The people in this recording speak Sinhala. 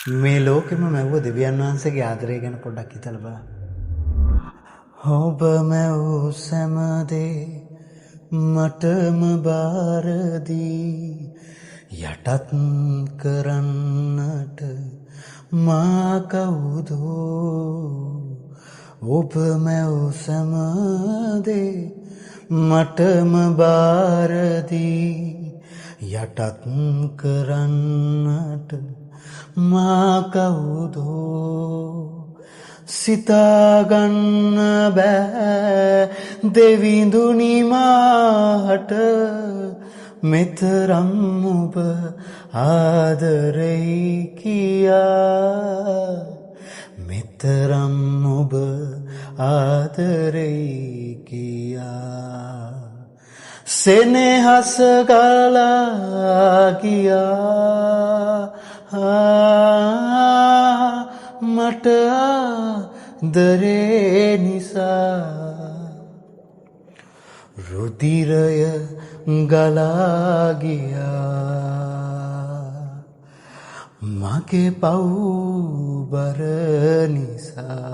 මේ ලෝකෙම මැව්ව දෙවියන් වහන්සේගේ ආදරය ගැන පොඩ්ඩක් හිතලා බලන්න. ඔබ මැවූ සෑමදේ මටම බාරදී යටත් කරන්නට මා කවුදෝ. ඔබ මැවූ සෑමදේ මටම බාරදී යටත් කරන්නට මා කවුදෝ. සිතාගන්න බෑ දෙවිඳුනි මාහට මෙතරම් ඔබ ආදරෙයි කියා. මෙතරම් ඔබ ආදරෙයි කියා. සෙනෙහස ගලා ගියා මට ආදරේ නිසා. රුධිරය ගලා ගියා මගේ පව් බර නිසා.